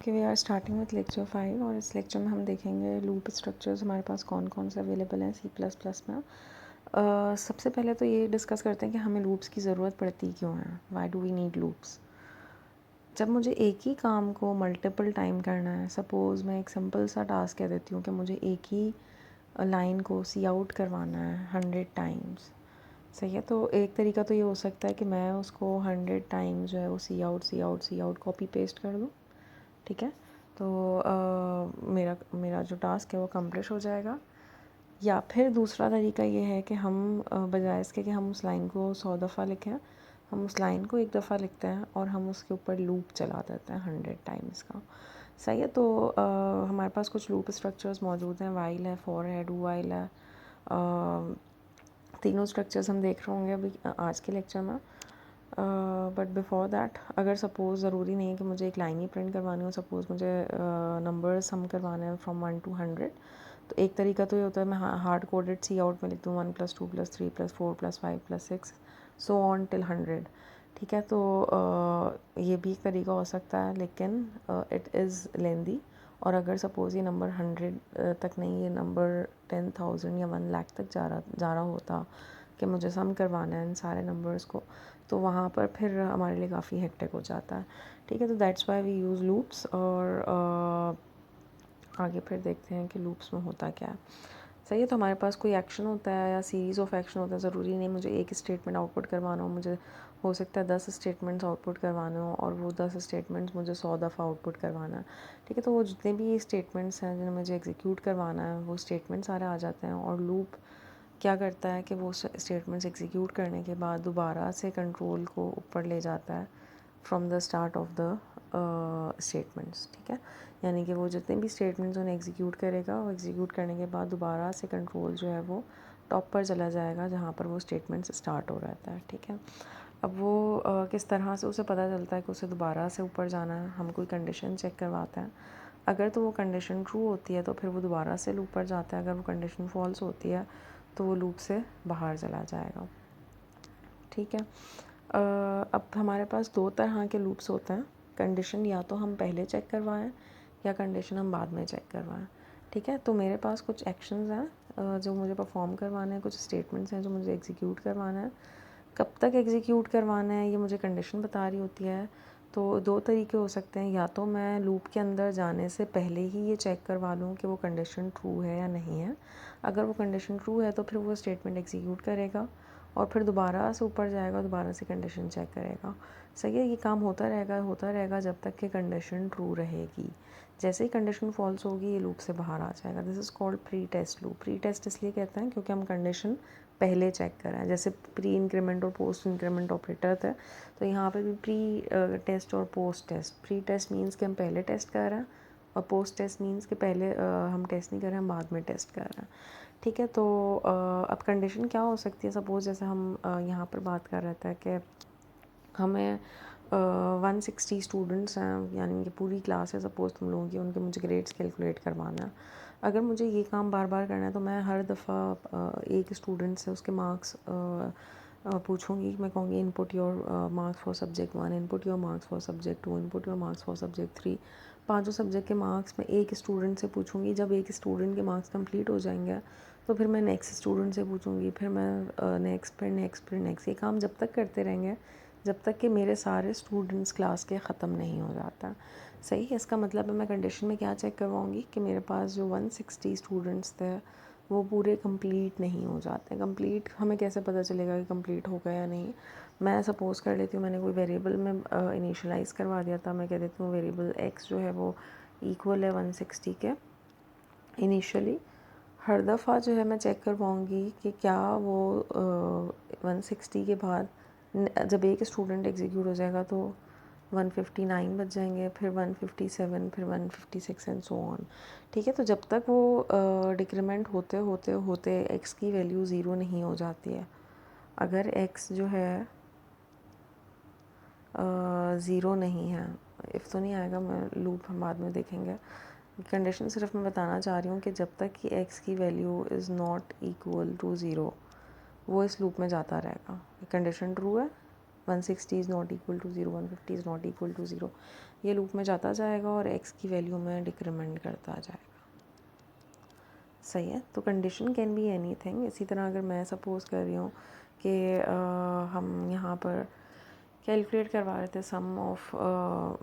Okay, we are starting with lecture 5 और इस lecture में हम देखेंगे लूप स्ट्रक्चर्स हमारे पास कौन कौन से अवेलेबल हैं C++ में। सबसे पहले तो ये डिस्कस करते हैं कि हमें लूप्स की ज़रूरत पड़ती क्यों है, why do we need loops. जब मुझे एक ही काम को मल्टीपल टाइम करना है, सपोज़ मैं एक सिंपल सा टास्क कह देती हूँ कि मुझे एक ही लाइन को सी आउट करवाना है 100 टाइम्स, सही है। तो एक तरीका तो ये हो सकता है कि मैं उसको 100 टाइम्स जो है वो सी आउट कॉपी पेस्ट कर दूँ, ठीक है। तो मेरा जो टास्क है वो कम्प्लीट हो जाएगा। या फिर दूसरा तरीका ये है कि हम बजाय इसके कि हम उस लाइन को 100 दफ़ा लिखें, हम उस लाइन को एक दफ़ा लिखते हैं और हम उसके ऊपर लूप चला देते हैं 100 टाइम्स का, सही है। तो हमारे पास कुछ लूप स्ट्रक्चर्स मौजूद हैं, वाइल है, फॉर है, डू वाइल है। तीनों स्ट्रक्चर्स हम देख रहे होंगे अभी आज के लेक्चर में। बट बिफोर दैट, अगर सपोज़ ज़रूरी नहीं है कि मुझे एक लाइन ही प्रिंट करवानी हो, सपोज़ मुझे नंबर्स हम करवाने हैं फ्रॉम 1 to 100, तो एक तरीका तो ये होता है मैं हार्ड कोडेड सी आउट में लिख दूँ 1 + 2 + 3 + 4 + 5 + 6 सो ऑन टिल 100, ठीक है। तो ये भी एक तरीका हो सकता है, लेकिन इट इज़ लेंदी। और अगर सपोज़ ये नंबर 100 तक नहीं, ये नंबर 10,000 या 1 लाख तक जा रहा होता कि मुझे सम करवाना है इन सारे नंबर्स को, तो वहाँ पर फिर हमारे लिए काफ़ी हेक्टिक हो जाता है, ठीक है। तो that's why we use loops. और आगे फिर देखते हैं कि लूप्स में होता क्या है, सही है। तो हमारे पास कोई एक्शन होता है या सीरीज़ ऑफ एक्शन होता है, ज़रूरी नहीं मुझे एक स्टेटमेंट आउटपुट करवाना हो, मुझे हो सकता है 10 स्टेटमेंट्स आउटपुट करवाने हो और वो 10 स्टेटमेंट्स मुझे 100 दफ़ा आउटपुट करवाना है, ठीक है। तो वो जितने भी स्टेटमेंट्स हैं जिन्हें मुझे एग्जीक्यूट करवाना है, वो स्टेटमेंट सारे आ जाते हैं। और लूप क्या करता है कि वो स्टेटमेंट्स एग्जीक्यूट करने के बाद दोबारा से कंट्रोल को ऊपर ले जाता है from the start of the statements, ठीक है। यानी कि वो जितने भी स्टेटमेंट्स उन्हें एग्जीक्यूट करेगा, वो एग्जीक्यूट करने के बाद दोबारा से कंट्रोल जो है वो टॉप पर चला जाएगा जहाँ पर वो स्टेटमेंट्स स्टार्ट हो रहता है, ठीक है। अब वो किस तरह से उसे पता चलता है कि उसे दोबारा से ऊपर जाना है, हम कोई कंडीशन चेक करवाते हैं। अगर तो वो कंडीशन ट्रू होती है तो फिर वो दोबारा से लूप पर जाता है, अगर वो कंडीशन फॉल्स होती है तो वो लूप से बाहर चला जाएगा, ठीक है। अब हमारे पास दो तरह के लूप्स होते हैं। कंडीशन या तो हम पहले चेक करवाएं या कंडीशन हम बाद में चेक करवाएं, ठीक है। तो मेरे पास कुछ एक्शंस हैं जो मुझे परफॉर्म करवाने हैं, कुछ स्टेटमेंट्स हैं जो मुझे एग्जीक्यूट करवाना है। कब तक एग्जीक्यूट करवाना है ये मुझे कंडीशन बता रही होती है। तो दो तरीके हो सकते हैं, या तो मैं लूप के अंदर जाने से पहले ही ये चेक करवा लूँ कि वो कंडीशन ट्रू है या नहीं है। अगर वो कंडीशन ट्रू है तो फिर वो स्टेटमेंट एग्जीक्यूट करेगा और फिर दोबारा से ऊपर जाएगा, दोबारा से कंडीशन चेक करेगा, सही है। ये काम होता रहेगा जब तक कि कंडीशन ट्रू रहेगी। जैसे ही कंडीशन फॉल्स होगी ये लूप से बाहर आ जाएगा। This is called pre test loop. Pre test इसलिए कहते हैं क्योंकि हम कंडीशन पहले चेक करें, जैसे प्री इंक्रीमेंट और पोस्ट इंक्रीमेंट ऑपरेटर थे, तो यहाँ पे भी प्री टेस्ट और post test. Pre test means कि हम पहले टेस्ट कर रहे हैं और पोस्ट टेस्ट मीन्स कि पहले हम टेस्ट नहीं कर रहे हैं, हम बाद में टेस्ट कर रहे हैं, ठीक है। तो अब कंडीशन क्या हो सकती है, सपोज़ जैसे हम यहाँ पर बात कर रहे थे कि हमें 160 स्टूडेंट्स हैं, यानी कि पूरी क्लास है सपोज़ तुम लोगों की, उनके मुझे ग्रेड्स कैलकुलेट करवाना है। अगर मुझे ये काम बार बार करना है तो मैं हर दफ़ा एक स्टूडेंट से उसके मार्क्स पूछूंगी। मैं कहूँगी input your marks for subject 1, input your marks for subject 2, input your marks for subject 3। पाँचों सब्जेक्ट के मार्क्स मैं एक स्टूडेंट से पूछूंगी। जब एक स्टूडेंट के मार्क्स कंप्लीट हो जाएंगे तो फिर मैं नेक्स्ट स्टूडेंट से पूछूंगी, फिर मैं नेक्स्ट। ये काम जब तक करते रहेंगे जब तक कि मेरे सारे स्टूडेंट्स क्लास के ख़त्म नहीं हो जाता, सही है। इसका मतलब है मैं कंडीशन में क्या चेक करवाऊँगी कि मेरे पास जो 160 स्टूडेंट्स थे वो पूरे कंप्लीट नहीं हो जाते। कंप्लीट हमें कैसे पता चलेगा कि कंप्लीट हो गया या नहीं। मैं सपोज़ कर लेती हूँ मैंने कोई वेरिएबल में इनिशियलाइज़ करवा दिया था। मैं कह देती हूँ वेरिएबल x जो है वो इक्वल है 160 के। इनिशियली हर दफ़ा जो है मैं चेक करवाऊँगी कि क्या वो 160 के बाद जब एक स्टूडेंट एग्जीक्यूट हो जाएगा तो 159 बच जाएंगे, फिर 157, फिर 156 एंड सो ऑन, ठीक है। तो जब तक वो डिक्रीमेंट होते होते होते एक्स की वैल्यू ज़ीरो नहीं हो जाती है, अगर एक्स जो है ज़ीरो नहीं है, इफ़ तो नहीं आएगा, मैं लूप हम बाद में देखेंगे। कंडीशन सिर्फ मैं बताना चाह रही हूँ कि जब तक कि एक्स की value is not equal to zero वो इस लूप में जाता रहेगा। कंडीशन ट्रू है 160 is not equal to 0, 150 is not equal to 0। ये लूप में जाता जाएगा और x की वैल्यू में डिक्रीमेंट करता जाएगा। सही है। तो कंडीशन कैन बी एनीथिंग। इसी तरह अगर मैं सपोज़ कर रही हूँ कि हम यहाँ पर कैलकुलेट करवा रहे थे सम ऑफ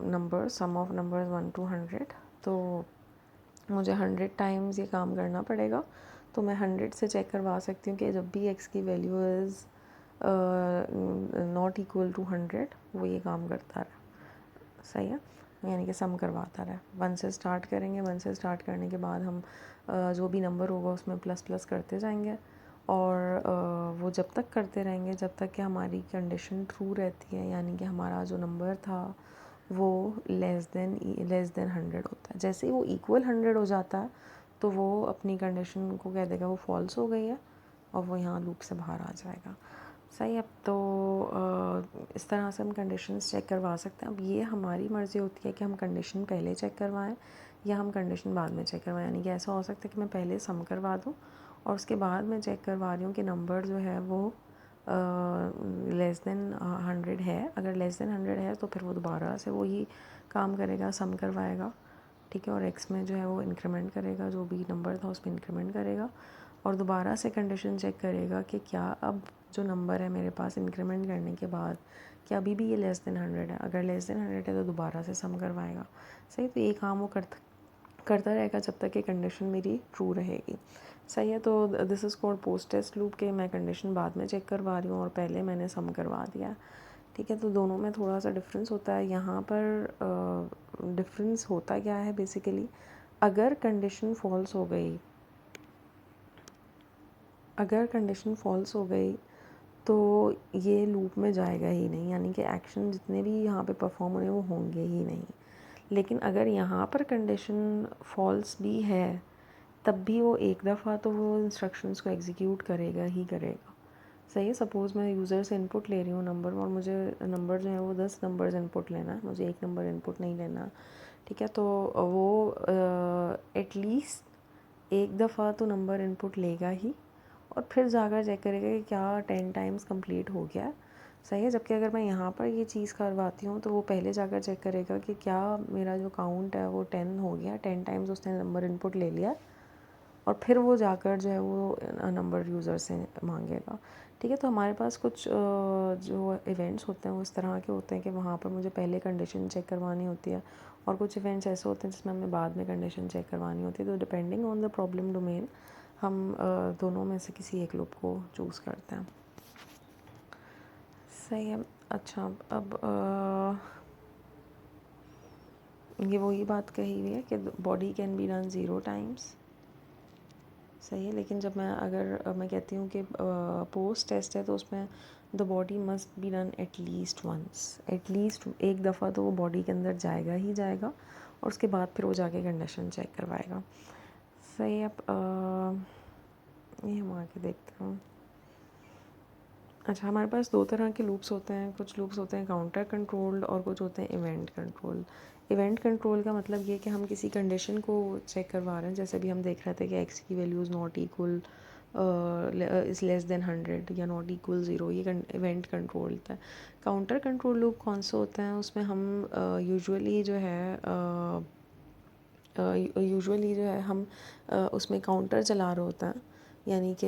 नंबर्स 1 to 100, तो मुझे 100 टाइम्स ये काम करना पड़ेगा। तो मैं 100 से चेक करवा सकती हूँ कि जब भी x की value is not equal to 100 वो ये काम करता रहा। सही है, यानी कि सम करवाता रहा। 1 से स्टार्ट करेंगे, 1 से स्टार्ट करने के बाद हम जो भी नंबर होगा उसमें प्लस प्लस करते जाएंगे और वो जब तक करते रहेंगे जब तक कि हमारी कंडीशन ट्रू रहती है, यानी कि हमारा जो नंबर था वो लेस देन 100 होता है। जैसे ही वो इक्वल 100 हो जाता है तो वो अपनी कंडीशन को कह देगा वो फॉल्स हो गई है और वो यहाँ लूप से बाहर आ जाएगा। सही है। तो इस तरह से हम कंडीशंस चेक करवा सकते हैं। अब ये हमारी मर्ज़ी होती है कि हम कंडीशन पहले चेक करवाएं या हम कंडीशन बाद में चेक करवाएं। यानी कि ऐसा हो सकता है कि मैं पहले सम करवा दूं और उसके बाद मैं चेक करवा रही हूँ कि नंबर जो है वो लेस देन 100 है। अगर लेस देन 100 है तो फिर वो दोबारा से वही काम करेगा, सम करवाएगा, ठीक है, और x में जो है वो इंक्रीमेंट करेगा, जो भी नंबर था उसमें इंक्रीमेंट करेगा और दोबारा से कंडीशन चेक करेगा कि क्या अब जो नंबर है मेरे पास इंक्रीमेंट करने के बाद क्या अभी भी ये लेस देन 100 है। अगर लेस देन 100 है तो दोबारा से सम करवाएगा। सही, तो ये काम वो करता रहेगा जब तक कि कंडीशन मेरी ट्रू रहेगी। सही है। तो this is called post test loop के मैं कंडीशन बाद में चेक करवा रही हूँ और पहले मैंने सम करवा दिया। ठीक है, तो दोनों में थोड़ा सा डिफरेंस होता है। यहाँ पर डिफरेंस होता क्या है बेसिकली, अगर कंडीशन फॉल्स हो गई, अगर कंडीशन फॉल्स हो गई तो ये लूप में जाएगा ही नहीं, यानी कि एक्शन जितने भी यहाँ पे परफॉर्म होने वो होंगे ही नहीं। लेकिन अगर यहाँ पर कंडीशन फॉल्स भी है तब भी वो एक दफ़ा तो वो इंस्ट्रक्शंस को एग्जीक्यूट करेगा ही करेगा। सही है। सपोज़ मैं यूज़र से इनपुट ले रही हूँ नंबर और मुझे नंबर जो है वो 10 नंबर्स इनपुट लेना है, मुझे एक नंबर इनपुट नहीं लेना। ठीक है, तो वो एटलीस्ट एक दफ़ा तो नंबर इनपुट लेगा ही और फिर जाकर चेक करेगा कि क्या 10 टाइम्स कंप्लीट हो गया। सही है। जबकि अगर मैं यहाँ पर ये चीज़ करवाती हूँ तो वो पहले जाकर चेक करेगा कि क्या मेरा जो काउंट है वो 10 हो गया, 10 टाइम्स उसने नंबर इनपुट ले लिया और फिर वो जाकर जो है वो नंबर यूज़र से मांगेगा। ठीक है, तो हमारे पास कुछ जो इवेंट्स होते हैं वो इस तरह के होते हैं कि वहाँ पर मुझे पहले कंडीशन चेक करवानी होती है और कुछ इवेंट्स ऐसे होते हैं जिसमें हमें बाद में कंडीशन चेक करवानी होती है। तो depending on the problem domain हम दोनों में से किसी एक लूप को चूज़ करते हैं। सही है। अच्छा, अब ये वही बात कही हुई है कि body can be done 0 times. सही है। लेकिन जब मैं कहती हूँ कि पोस्ट टेस्ट है तो उसमें the body must be done at least once, at least एक दफ़ा तो वो बॉडी के अंदर जाएगा ही जाएगा और उसके बाद फिर वो जाके कंडीशन चेक करवाएगा। सही है। अब ये हम आगे देखते हैं। अच्छा, हमारे पास दो तरह के लूप्स होते हैं। कुछ लूप्स होते हैं काउंटर कंट्रोल्ड और कुछ होते हैं इवेंट कंट्रोल। इवेंट कंट्रोल का मतलब ये कि हम किसी कंडीशन को चेक करवा रहे हैं। जैसे भी हम देख रहे थे कि x की values not equal is less then 100 या नॉट इक्वल 0, ये इवेंट कंट्रोल होता है। काउंटर कंट्रोल लूप कौन से होते हैं, उसमें हम यूजुअली जो है हम उसमें काउंटर चला रहे होते हैं, यानी कि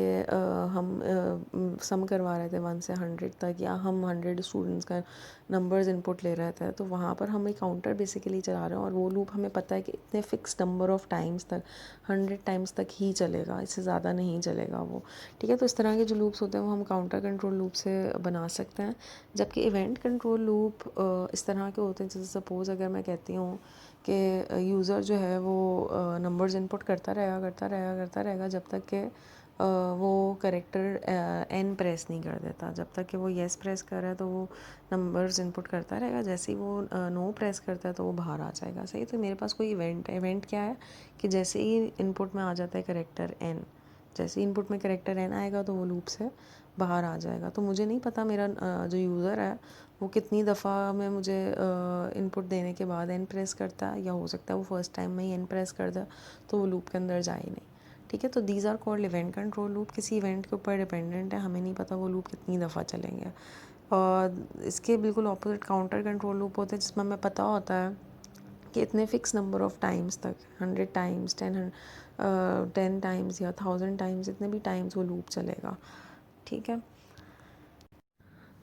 हम सम करवा रहे थे 1 से 100 तक या हम 100 स्टूडेंट्स का नंबर्स इनपुट ले रहे थे, तो वहाँ पर हम एक काउंटर बेसिकली चला रहे हैं और वो लूप हमें पता है कि इतने फ़िक्स नंबर ऑफ़ टाइम्स तक 100 टाइम्स तक ही चलेगा, इससे ज़्यादा नहीं चलेगा वो। ठीक है, तो इस तरह के जो लूप्स होते हैं वो हम काउंटर कंट्रोल लूप से बना सकते हैं। जबकि इवेंट कंट्रोल लूप इस तरह के होते हैं, जैसे सपोज़ अगर मैं कहती हूँ कि यूज़र जो है वो नंबर्स इनपुट करता रहेगा जब तक कि वो करेक्टर एन प्रेस नहीं कर देता। जब तक कि वो येस प्रेस कर रहा है तो वो नंबर्स इनपुट करता रहेगा, जैसे ही वो नो प्रेस करता है तो वो बाहर आ जाएगा। सही, तो मेरे पास कोई इवेंट है। इवेंट क्या है कि जैसे ही इनपुट में आ जाता है करेक्टर एन, जैसे ही इनपुट में करेक्टर एन आएगा तो वो लूप से बाहर आ जाएगा। तो मुझे नहीं पता मेरा जो यूज़र है वो कितनी दफ़ा में मुझे इनपुट देने के बाद एन प्रेस करता है, या हो सकता है वो फर्स्ट टाइम में ही एन प्रेस कर दे तो वो लूप के अंदर जाए ही नहीं। ठीक है, तो these are called event control loop. किसी इवेंट के ऊपर डिपेंडेंट है, हमें नहीं पता वो लूप कितनी दफ़ा चलेंगे। और इसके बिल्कुल ऑपोजिट काउंटर कंट्रोल लूप होते हैं जिसमें हमें पता होता है कि इतने फिक्स नंबर ऑफ टाइम्स तक 100 टाइम्स 10 टाइम्स या 1000 टाइम्स, इतने भी टाइम्स वो लूप चलेगा। ठीक है,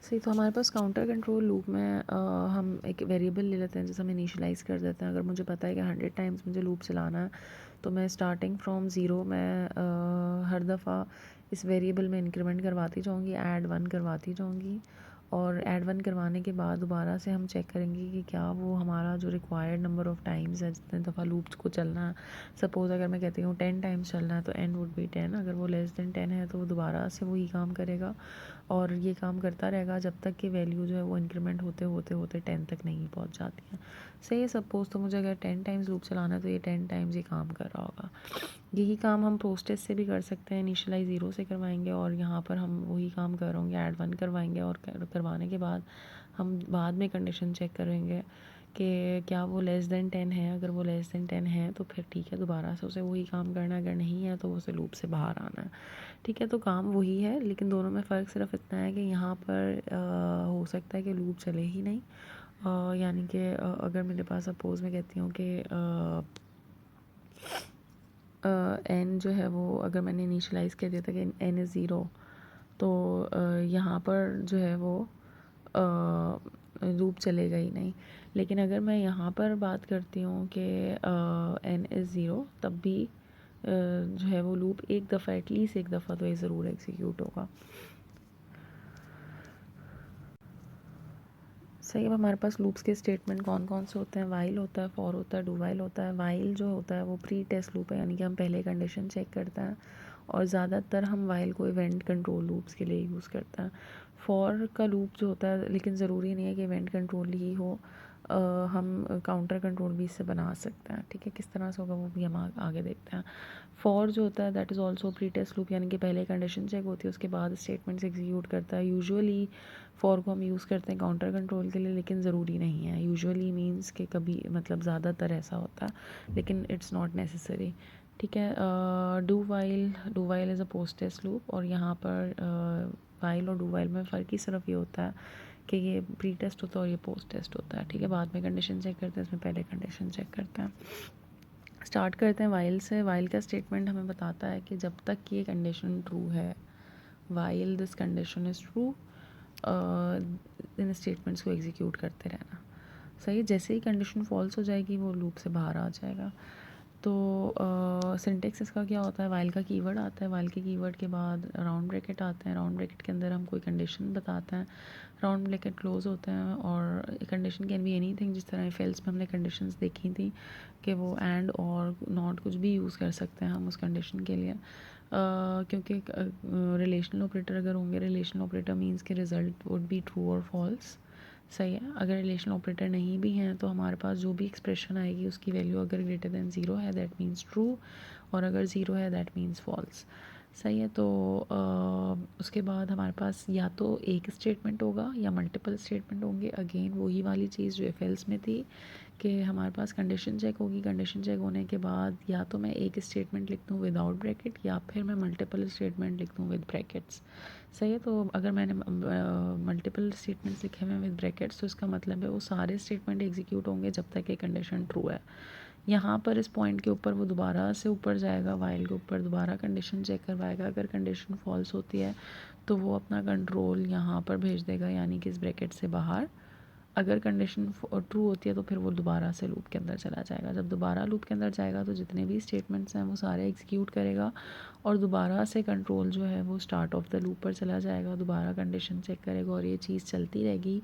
सही। तो हमारे पास काउंटर कंट्रोल लूप में हम एक वेरिएबल ले लेते हैं जैसे हम इनिशियलाइज़ कर देते हैं। अगर मुझे पता है कि 100 टाइम्स मुझे लूप चलाना है तो मैं स्टार्टिंग फ्रॉम ज़ीरो मैं हर दफ़ा इस वेरिएबल में इंक्रीमेंट करवाती जाऊँगी, ऐड 1 करवाती जाऊँगी, और ऐड 1 करवाने के बाद दोबारा से हम चेक करेंगे कि क्या वो हमारा जो रिक्वायर्ड नंबर ऑफ़ टाइम्स है जितने दफ़ा लूप को चलना है। सपोज़ अगर मैं कहती हूँ 10 टाइम्स चलना है तो n वुड बी 10। अगर वो लेस देन 10 है तो वो दोबारा से वही काम करेगा और ये काम करता रहेगा जब तक कि वैल्यू जो है वो इंक्रीमेंट होते होते होते 10 तक नहीं पहुंच जाती है। सही, सपोज़ तो मुझे अगर 10 टाइम्स लूप चलाना है तो ये 10 टाइम्स ये काम कर रहा होगा। यही काम हम प्रोसेस से भी कर सकते हैं, इनिशियलाइज 0 से करवाएंगे और यहाँ पर हम वही काम कर होंगे, ऐड 1 करवाएंगे और करवाने के बाद हम बाद में कंडीशन चेक करेंगे कि क्या वो लेस देन 10 है। अगर वो लेस देन 10 है तो फिर ठीक है, दोबारा से उसे वही काम करना है, अगर नहीं है तो उसे लूप से बाहर आना है। ठीक है, तो काम वही है लेकिन दोनों में फ़र्क सिर्फ इतना है कि यहाँ पर हो सकता है कि लूप चले ही नहीं। यानी कि अगर मेरे पास सपोज़ मैं कहती हूँ कि एन जो है वो अगर मैंने इनिशियलाइज़ कर दिया था कि एन इज़ ज़ीरो, तो यहाँ पर जो है वो लूप चलेगा ही नहीं। लेकिन अगर मैं यहाँ पर बात करती हूँ कि एन इज़ ज़ीरो, तब भी जो है वो लूप एक दफ़ा, एटलीस्ट एक दफ़ा तो ये ज़रूर एग्जीक्यूट होगा। सही। अब हमारे पास लूप्स के स्टेटमेंट कौन कौन से होते हैं? वाइल होता है, फॉर होता है, डू वाइल होता है। वाइल जो होता है वो प्री टेस्ट लूप है, यानी कि हम पहले कंडीशन चेक करते हैं और ज़्यादातर हम वाइल को इवेंट कंट्रोल लूप्स के लिए यूज़ करते हैं। फॉर का लूप जो होता है, लेकिन ज़रूरी नहीं है कि इवेंट कंट्रोल ही हो, हम काउंटर कंट्रोल भी इससे बना सकते हैं। ठीक है, किस तरह से होगा वो भी हम आगे देखते हैं। फॉर जो होता है that is also pre test loop, यानी कि पहले कंडीशन चेक होती है उसके बाद स्टेटमेंट्स एग्जीक्यूट करता है। यूजुअली फॉर को हम यूज़ करते हैं काउंटर कंट्रोल के लिए, लेकिन ज़रूरी नहीं है। यूजुअली मीन्स कि कभी मतलब ज़्यादातर ऐसा होता है, लेकिन इट्स नॉट नेसेसरी। ठीक है, do while is a post test loop, और यहाँ पर वाइल और डू वाइल में फ़र्क ही सिर्फ ये होता है कि ये प्री टेस्ट होता है और ये पोस्ट टेस्ट होता है। ठीक है, बाद में कंडीशन चेक करते हैं, इसमें पहले कंडीशन चेक करते हैं। स्टार्ट करते हैं वाइल से। वाइल का स्टेटमेंट हमें बताता है कि जब तक ये कंडीशन ट्रू है, while this condition is true, in statements को एग्जीक्यूट करते रहना। सही है, जैसे ही कंडीशन फॉल्स हो जाएगी वो लूप से बाहर आ जाएगा। तो सिंटेक्स इसका क्या होता है? वाइल का कीवर्ड आता है, वाइल के कीवर्ड के बाद राउंड ब्रैकेट आते हैं, राउंड ब्रैकेट के अंदर हम कोई कंडीशन बताते हैं, राउंड ब्रैकेट क्लोज होते हैं, और कंडीशन कैन बी एनीथिंग। जिस तरह फेल्स में हमने कंडीशंस देखी थी कि वो एंड और नॉट कुछ भी यूज़ कर सकते हैं हम उस कंडीशन के लिए, क्योंकि रिलेशनल ऑपरेटर अगर होंगे, रिलेशनल ऑपरेटर मीन्स के रिज़ल्ट वुड बी ट्रू और फॉल्स। सही है, अगर रिलेशनल ऑपरेटर नहीं भी हैं तो हमारे पास जो भी एक्सप्रेशन आएगी उसकी वैल्यू अगर ग्रेटर दैन ज़ीरो है दैट मीन्स ट्रू, और अगर ज़ीरो है दैट मीन्स फॉल्स। सही है, तो उसके बाद हमारे पास या तो एक स्टेटमेंट होगा या मल्टीपल स्टेटमेंट होंगे। अगेन वही वाली चीज़ जो एफएल्स में थी कि हमारे पास कंडीशन चेक होगी, कंडीशन चेक होने के बाद या तो मैं एक स्टेटमेंट लिख दूँ विदाउट ब्रैकेट या फिर मैं मल्टीपल स्टेटमेंट लिख दूँ विद ब्रैकेट्स। सही है, तो अगर मैंने मल्टीपल स्टेटमेंट्स लिखे हुए विद ब्रैकेट्स तो इसका मतलब है वो सारे स्टेटमेंट एग्जीक्यूट होंगे जब तक ये कंडीशन ट्रू है। यहाँ पर इस पॉइंट के ऊपर वो दोबारा से ऊपर जाएगा, वाइल के ऊपर दोबारा कंडीशन चेक करवाएगा। अगर कंडीशन फॉल्स होती है तो वो अपना कंट्रोल यहाँ पर भेज देगा, यानी कि इस ब्रैकेट से बाहर। अगर कंडीशन ट्रू होती है तो फिर वो दोबारा से लूप के अंदर चला जाएगा। जब दोबारा लूप के अंदर जाएगा तो जितने भी स्टेटमेंट्स हैं वो सारे एग्जीक्यूट करेगा और दोबारा से कंट्रोल जो है वो स्टार्ट ऑफ द लूप पर चला जाएगा, दोबारा कंडीशन चेक करेगा और ये चीज़ चलती रहेगी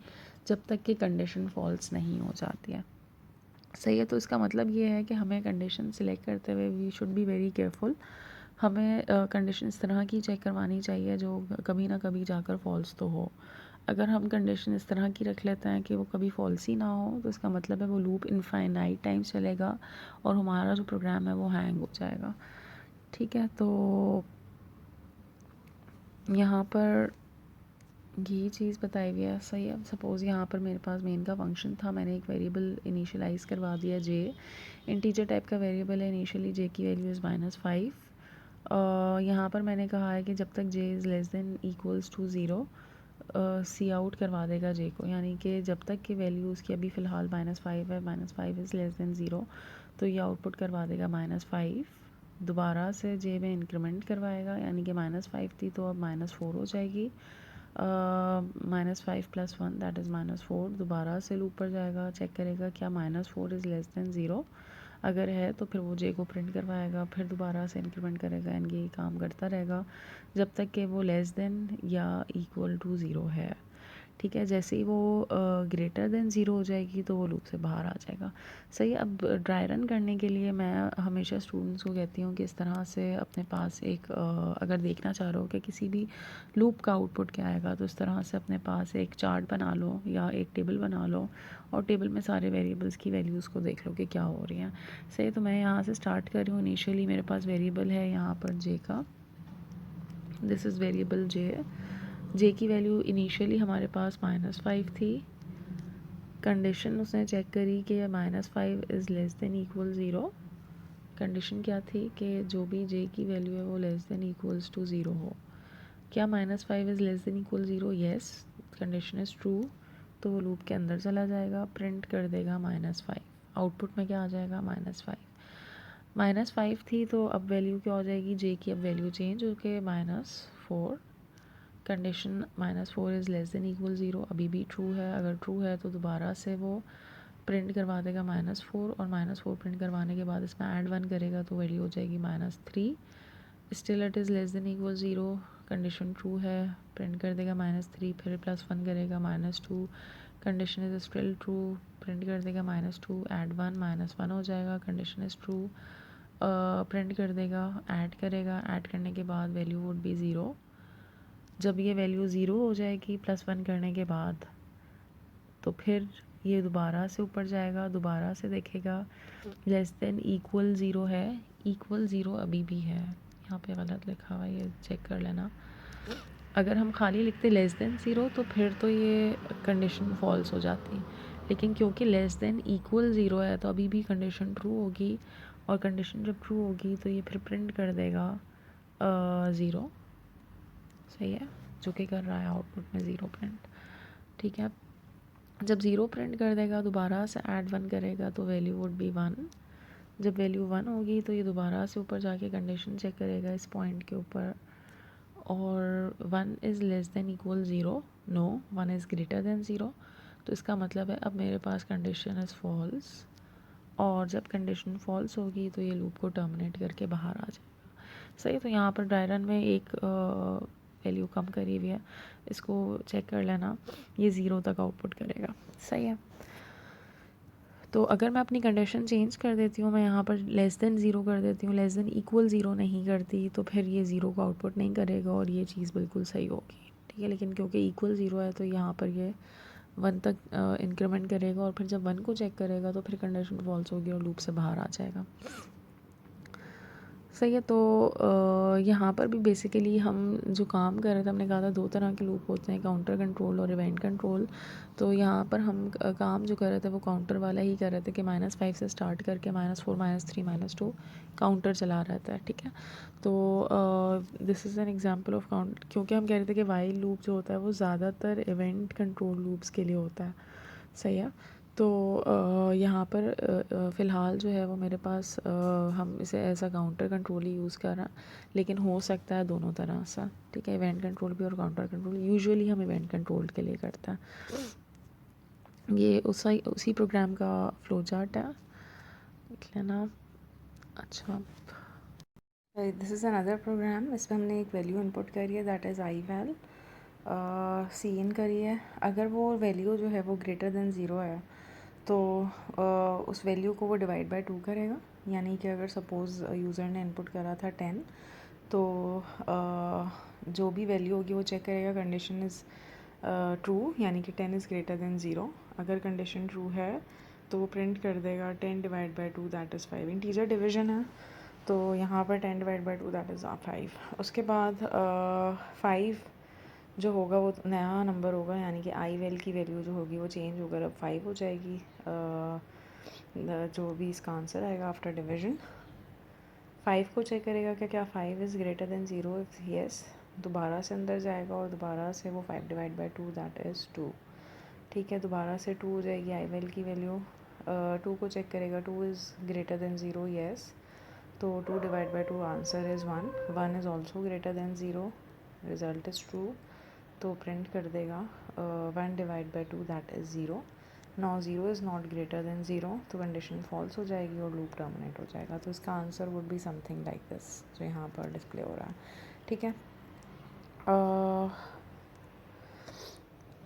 जब तक कि कंडीशन फॉल्स नहीं हो जाती है। सही है, तो इसका मतलब ये है कि हमें कंडीशन सिलेक्ट करते हुए we should be very careful. हमें कंडीशन इस तरह की चेक करवानी चाहिए जो कभी ना कभी जाकर फॉल्स तो हो। अगर हम कंडीशन इस तरह की रख लेते हैं कि वो कभी फॉल्स ही ना हो तो इसका मतलब है वो लूप इनफाइनाइट टाइम्स चलेगा और हमारा जो प्रोग्राम है वो हैंग हो जाएगा। ठीक है, तो यहाँ पर यही चीज़ बताई हुई है। सही है, सपोज़ यहाँ पर मेरे पास मेन का फंक्शन था, मैंने एक वेरिएबल इनिशियलाइज़ करवा दिया जे, इंटीजर टाइप का वेरिएबल है, इनिशियली जे की वैल्यू इज़ -5। यहाँ पर मैंने कहा है कि जब तक J is less than equals to zero cout करवा देगा जे को, यानी कि जब तक कि वैल्यू उसकी अभी फ़िलहाल -5 है, -5 इज़ लेस दैन ज़ीरो, तो ये आउटपुट करवा देगा -5। दोबारा से जे में इंक्रीमेंट करवाएगा, यानी कि -5 थी तो अब -4 हो जाएगी। -5 + 1 दैट इज़ -4। दोबारा से लूप पर जाएगा, चेक करेगा क्या -4 इज़ लेस दैन ज़ीरो, अगर है तो फिर वो जे को प्रिंट करवाएगा, फिर दोबारा से इंक्रीमेंट करेगा, यानी कि काम करता रहेगा जब तक कि वो लेस देन या इक्वल टू ज़ीरो है। ठीक है, जैसे ही वो ग्रेटर देन ज़ीरो हो जाएगी तो वो लूप से बाहर आ जाएगा। सही। अब ड्राई रन करने के लिए मैं हमेशा स्टूडेंट्स को कहती हूँ कि इस तरह से अपने पास एक अगर देखना चाह रहे हो कि किसी भी लूप का आउटपुट क्या आएगा, तो इस तरह से अपने पास एक चार्ट बना लो या एक टेबल बना लो और टेबल में सारे वेरिएबल्स की वैल्यूज़ को देख लो कि क्या हो रही हैं। सही। तो मैं यहाँ से स्टार्ट कर रही हूँ। इनिशियली मेरे पास वेरिएबल है यहाँ पर जे का, दिस इज़ वेरिएबल जे की वैल्यू इनिशियली हमारे पास -5 थी। कंडीशन उसने चेक करी कि -5 is less than equal zero. Condition क्या थी कि जो भी जे की वैल्यू है वो less than equals to zero हो। क्या -5 is less than equal zero? Yes, condition is true. तो वो लूप के अंदर चला जाएगा, प्रिंट कर देगा -5। आउटपुट में क्या आ जाएगा? -5। -5 थी तो अब वैल्यू क्या हो जाएगी? जे की अब वैल्यू चेंज हो के -4। Condition -4 is less than equal zero अभी भी ट्रू है। अगर ट्रू है तो दोबारा से वो प्रिंट करवा देगा -4, और -4 प्रिंट करवाने के बाद इसमें ऐड 1 करेगा तो वैल्यू हो जाएगी -3। Still it is less than equal zero, condition true है, प्रिंट कर देगा -3, फिर +1 करेगा -2, condition is still true, print कर देगा -2, ऐड 1 -1 हो जाएगा, कंडीशन इज़ ट्रू, प्रिंट कर देगा, ऐड करेगा, ऐड करने के बाद वैल्यू वुड बी ज़ीरो। जब ये वैल्यू ज़ीरो हो जाएगी +1 करने के बाद, तो फिर ये दोबारा से ऊपर जाएगा, दोबारा से देखेगा लेस देन इक्वल ज़ीरो है, इक्वल ज़ीरो अभी भी है, यहाँ पे गलत लिखा हुआ है, ये चेक कर लेना। अगर हम खाली लिखते लेस देन ज़ीरो तो फिर तो ये कंडीशन फॉल्स हो जाती, लेकिन क्योंकि लेस देन इक्वल ज़ीरो है तो अभी भी कंडीशन ट्रू होगी, और कंडीशन जब ट्रू होगी तो ये फिर प्रिंट कर देगा ज़ीरो। सही है, जो कि कर रहा है आउटपुट में ज़ीरो प्रिंट। ठीक है, जब ज़ीरो प्रिंट कर देगा दोबारा से ऐड 1 करेगा तो वैल्यू वुड बी 1। जब वैल्यू 1 होगी तो ये दोबारा से ऊपर जाके कंडीशन चेक करेगा इस पॉइंट के ऊपर, और 1 is less than equal zero, no 1 is greater than zero, तो इसका मतलब है अब मेरे पास कंडीशन इज़ फॉल्स, और जब कंडीशन फॉल्स होगी तो ये लूप को टर्मिनेट करके बाहर आ जाएगा। सही। तो यहाँ पर ड्राई रन में एक वैल्यू कम करी हुई है, इसको चेक कर लेना, ये ज़ीरो तक आउटपुट करेगा। सही है। तो अगर मैं अपनी कंडीशन चेंज कर देती हूँ, मैं यहाँ पर लेस देन ज़ीरो कर देती हूँ, लेस देन इक्वल ज़ीरो नहीं करती, तो फिर ये ज़ीरो को आउटपुट नहीं करेगा और ये चीज़ बिल्कुल सही होगी। ठीक है, लेकिन क्योंकि इक्वल ज़ीरो है तो यहाँ पर ये 1 तक इंक्रीमेंट करेगा, और फिर जब 1 को चेक करेगा तो फिर कंडीशन फॉल्स होगी और लूप से बाहर आ जाएगा। सही है। तो यहाँ पर भी बेसिकली हम जो काम कर रहे थे, हमने कहा था 2 तरह के लूप होते हैं, काउंटर कंट्रोल और इवेंट कंट्रोल। तो यहाँ पर हम काम जो कर रहे थे वो काउंटर वाला ही कर रहे थे कि -5 से स्टार्ट करके -4 -3 -2 काउंटर चला रहता है। ठीक है, तो this is an example of count, क्योंकि हम कह रहे थे कि वाइल लूप जो होता है वो ज़्यादातर इवेंट कंट्रोल लूप्स के लिए होता है। सही है। तो यहाँ पर फ़िलहाल जो है वो मेरे पास हम इसे as a counter control he use कर रहे हैं, लेकिन हो सकता है दोनों तरह से। ठीक है, इवेंट कंट्रोल भी और काउंटर कंट्रोल। यूजुअली हम इवेंट कंट्रोल के लिए करते हैं। ये उसी प्रोग्राम का फ्लो चार्ट है, देख लेना। अच्छा, दिस इज़ अनदर प्रोग्राम, इसमें हमने एक वैल्यू इनपुट करी है, दैट इज़ आई वैल सी इन करी है। अगर वो वैल्यू जो है वो ग्रेटर देन ज़ीरो है तो उस वैल्यू को वो डिवाइड बाय 2 करेगा, यानी कि अगर सपोज़ यूज़र ने इनपुट करा था 10, तो जो भी वैल्यू होगी वो चेक करेगा कंडीशन इज़ ट्रू, यानी कि 10 इज़ ग्रेटर देन ज़ीरो। अगर कंडीशन ट्रू है तो वो प्रिंट कर देगा 10 divide by 2 that is 5। Integer division है तो यहाँ पर 10 डिवाइड बाय 2 दैट इज़ 5। उसके बाद 5 जो होगा वो नया नंबर होगा, यानी कि आई वेल की वैल्यू जो होगी वो चेंज होकर अब 5 हो जाएगी। जो भी इसका आंसर आएगा आफ्टर डिवीजन, 5 को चेक करेगा कि क्या 5 is greater than zero, if yes दोबारा से अंदर जाएगा और दोबारा से वो 5 डिवाइड बाई 2 दैट इज़ 2। ठीक है, दोबारा से 2 हो जाएगी आई वेल की वैल्यू। 2 को चेक करेगा, 2 इज़ ग्रेटर देन 0, येस। तो 2 divide by 2 answer is 1, 1 is also greater than 0, result is true. तो प्रिंट कर देगा 1 divide by 2 that is 0। Now 0 is not greater than 0, तो कंडीशन फॉल्स हो जाएगी और लूप टर्मिनेट हो जाएगा। तो इसका answer would be something like this जो यहाँ पर डिस्प्ले हो रहा है। ठीक है,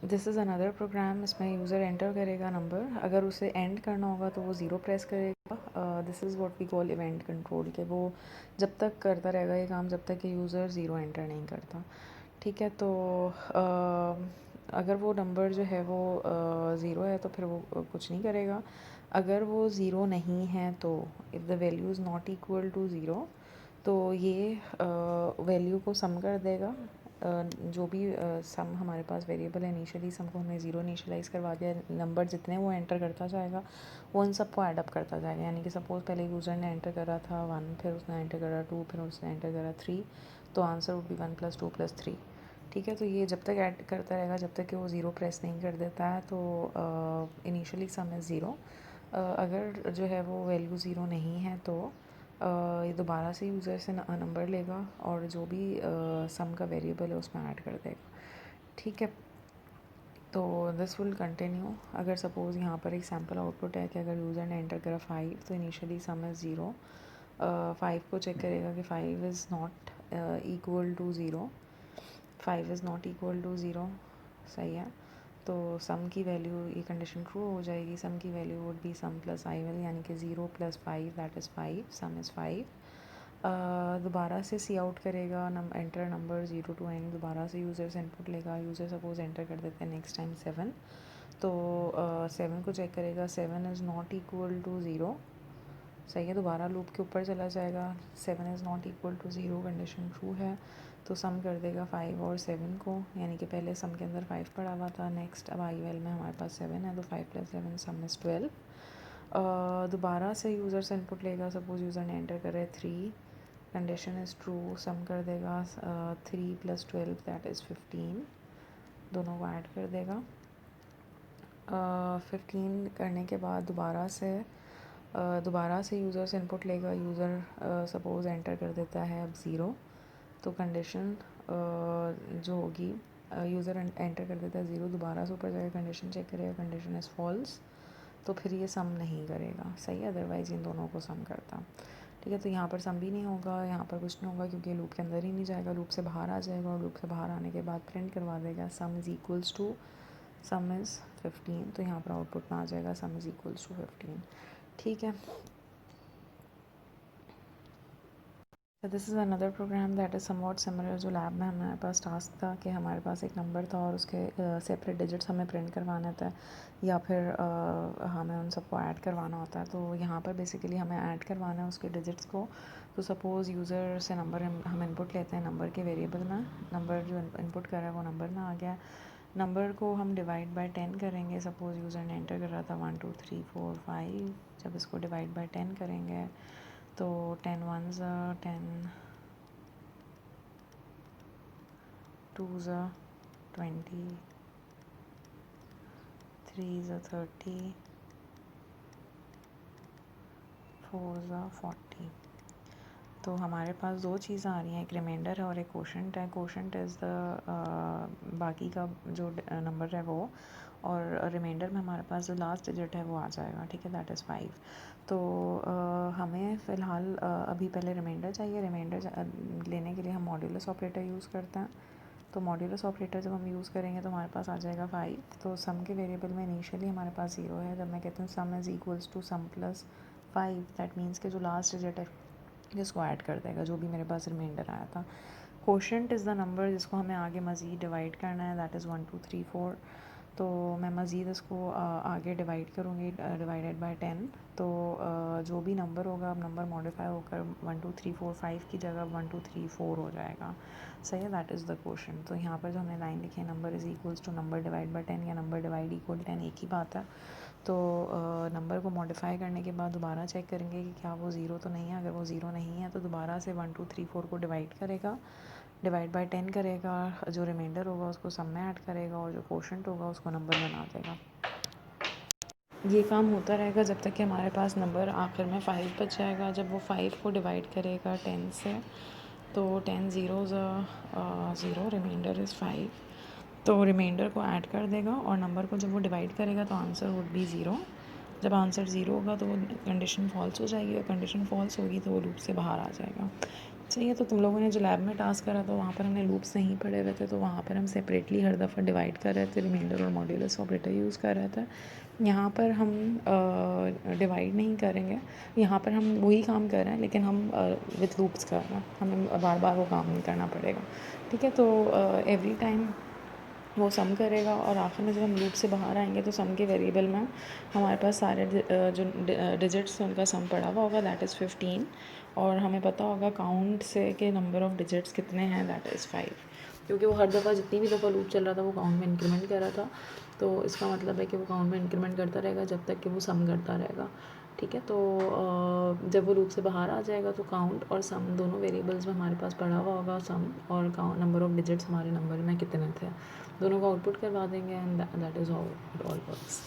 दिस इज़ अनदर प्रोग्राम। इसमें यूज़र एंटर करेगा नंबर, अगर उसे एंड करना होगा तो वो 0 प्रेस करेगा। This is what we call event control, के वो जब तक करता रहेगा ये काम जब तक कि यूज़र 0 एंटर नहीं करता। ठीक है, तो अगर वो नंबर जो है वो 0 है तो फिर वो कुछ नहीं करेगा। अगर वो 0 नहीं है तो if the value is not equal to 0 तो ये वैल्यू को सम कर देगा। जो भी सम हमारे पास वेरिएबल है इनिशियली, सम को हमने 0 इनिशियलाइज़ करवा दिया, नंबर जितने वो एंटर करता जाएगा वो उन सबको ऐड अप करता जाएगा। यानी कि सपोज़ पहले यूज़र ने एंटर करा था 1, फिर उसने एंटर करा 2, फिर उसने एंटर करा 3, तो आंसर वुड बी 1 + 2 + 3। ठीक है, तो ये जब तक ऐड करता रहेगा जब तक कि वो 0 प्रेस नहीं कर देता है, तो इनिशियली सम इज़ 0। अगर जो है वो वैल्यू 0 नहीं है तो ये दोबारा से यूज़र से नंबर लेगा और जो भी सम का वेरिएबल है उसमें ऐड कर देगा। ठीक है, तो दिस विल कंटिन्यू। अगर सपोज़ यहाँ पर एक सैम्पल आउटपुट है कि अगर यूज़र ने एंटर करा 5 तो इनिशियली सम इज़ 0। 5 को चेक करेगा कि 5 is not equal to 0, 5 is not equal to 0। सही है, तो सम की वैल्यू, ये कंडीशन ट्रू हो जाएगी। सम की value would be sum plus i will, यानी कि 0 + 5 दैट इज़ 5, सम इज़ 5। दोबारा से सी आउट करेगा, एंटर नंबर 0 टू एंड, दोबारा से यूज़र से इनपुट लेगा। यूज़र सपोज एंटर कर देते हैं नेक्स्ट टाइम 7, तो 7 को चेक करेगा, 7 इज़ नॉट इक्वल टू 0। सही है, दोबारा लूप के ऊपर चला जाएगा, 7 is not equal to 0, condition true है, तो सम कर देगा 5 और 7 को, यानी कि पहले सम के अंदर 5 पड़ा हुआ था। नेक्स्ट अब आई वेल में हमारे पास 7 है, तो 5 + 7 सम इज़ 12। दोबारा से यूज़र से इनपुट लेगा, सपोज़ यूज़र ने एंटर करे 3, कंडीशन इज़ ट्रू, सम कर देगा 3 + 12 दैट इज़ 15, दोनों को ऐड कर देगा। 15 करने के बाद दोबारा से यूज़र से इनपुट लेगा। यूज़र सपोज़ एंटर कर देता है अब 0, तो कंडीशन जो होगी, यूज़र एंटर कर देता है 0, दोबारा से ऊपर जाएगा, कंडीशन चेक करेगा, कंडीशन इज़ फॉल्स, तो फिर ये सम नहीं करेगा। सही है, अदरवाइज़ इन दोनों को सम करता। ठीक है, तो यहाँ पर सम भी नहीं होगा, यहाँ पर कुछ नहीं होगा क्योंकि लूप के अंदर ही नहीं जाएगा, लूप से बाहर आ जाएगा और लूप से बाहर आने के बाद प्रिंट करवा देगा sum is equals to sum is 15। तो यहाँ पर आउटपुट में आ जाएगा सम इज़ इक्वल्स टू 15। ठीक है, तो this is another program that is somewhat similar. जो लैब में हमारे पास टास्क था कि हमारे पास एक नंबर था और उसके सेपरेट डिजिट्स हमें प्रिंट करवाना था या फिर हमें उन सबको ऐड करवाना होता है। तो यहाँ पर बेसिकली हमें ऐड करवाना है उसके डिजिट्स को। तो सपोज़ यूज़र से नंबर हम इनपुट लेते हैं नंबर के वेरिएबल में, नंबर जो इनपुट कर रहा है वो नंबर में आ गया। नंबर को हम डिवाइड बाय 10 करेंगे। सपोज़ यूज़र ने एंटर कर रहा था 1 2 3 4 5, जब इसको डिवाइड बाय 10 करेंगे तो 10 1s 10, 2s 20, 3s 30, 4s 40। तो हमारे पास दो चीज़ें आ रही हैं, एक रिमाइंडर है और एक कोशेंट है। कोशेंट इज़ द बाकी का जो नंबर है वो, और रिमाइंडर में हमारे पास जो लास्ट डिजिट है वो आ जाएगा। ठीक है, दैट इज़ 5। तो हमें फ़िलहाल अभी पहले रिमाइंडर चाहिए। रिमाइंडर लेने के लिए हम मॉड्यूलस ऑपरेटर यूज़ करते हैं। तो मॉड्यूलस ऑपरेटर जब हम यूज़ करेंगे तो हमारे पास आ जाएगा 5। तो सम के वेरिएबल में इनिशियली हमारे पास 0 है। जब मैं कहती हूँ sum is equals to sum plus 5, that means कि जो लास्ट डिजिट है जिसको ऐड कर देगा, जो भी मेरे पास रिमाइंडर आया था। कोशेंट इज़ द नंबर जिसको हमें आगे मज़ीद डिवाइड करना है, दैट इज़ 1 2 3 4। तो मैं मज़ीद इसको आगे डिवाइड करूँगी, डिवाइडेड बाय 10। तो जो भी नंबर होगा, अब नंबर मॉडिफाई होकर 1 2 3 4 5 की जगह 1 2 3 4 हो जाएगा। सही है, दैट इज़ द क्वेश्चन। तो यहाँ पर जो हमने लाइन लिखी है, number is equals to number divide by 10 या नंबर डिवाइड इक्वल 10, एक ही बात है। तो नंबर को मॉडिफाई करने के बाद दोबारा चेक करेंगे कि क्या वो 0 तो नहीं है। अगर वो 0 नहीं है तो दोबारा से 1 2 3 4 को डिवाइड करेगा डिवाइड बाय 10 करेगा, जो रिमाइंडर होगा उसको सम में ऐड करेगा और जो कोशेंट होगा उसको नंबर बना देगा। ये काम होता रहेगा जब तक कि हमारे पास नंबर आखिर में 5 बच जाएगा। जब वो 5 को डिवाइड करेगा 10 से, तो 10 ज़ीरो ज़ीरो, रिमाइंडर इज़ 5, तो रिमाइंडर को ऐड कर देगा और नंबर को जब वो डिवाइड करेगा तो आंसर वुड बी ज़ीरो। जब आंसर ज़ीरो होगा तो वो कंडीशन फॉल्स हो जाएगी, और कंडीशन फॉल्स होगी तो वो लूप से बाहर आ जाएगा। चाहिए तो तुम लोगों ने जो लैब में टास्क करा तो वहाँ पर हमने लूप्स नहीं पढ़े हुए थे, तो वहाँ पर हम सेपरेटली हर दफ़ा डिवाइड कर रहे थे, रिमाइंडर और मॉड्यूलस ऑपरेटर यूज़ कर रहे थे। यहाँ पर हम डिवाइड नहीं करेंगे, यहाँ पर हम वही काम कर रहे हैं लेकिन हम विथ लूप्स कर रहे हैं, हमें बार बार वो काम नहीं करना पड़ेगा। ठीक है, तो एवरी टाइम वो सम करेगा और आखिर में जब हम लूप से बाहर आएंगे तो सम के वेरिएबल में हमारे पास सारे जो डिजिट्स हैं उनका सम पड़ा हुआ होगा, दैट इज़ 15, और हमें पता होगा काउंट से कि नंबर ऑफ़ डिजिट्स कितने हैं, दैट इज़ 5, क्योंकि वो हर दफ़ा जितनी भी दफ़ा लूप चल रहा था वो काउंट में इंक्रीमेंट कर रहा था। तो इसका मतलब है कि वो काउंट में इंक्रीमेंट करता रहेगा जब तक कि वो सम करता रहेगा। ठीक है, तो जब वो लूप से बाहर आ जाएगा तो काउंट और सम दोनों वेरिएबल्स में हमारे पास पड़ा हुआ होगा, सम और काउंट नंबर ऑफ़ डिजिट्स हमारे नंबर में कितने थे, दोनों को आउटपुट करवा देंगे, and that is how it all works.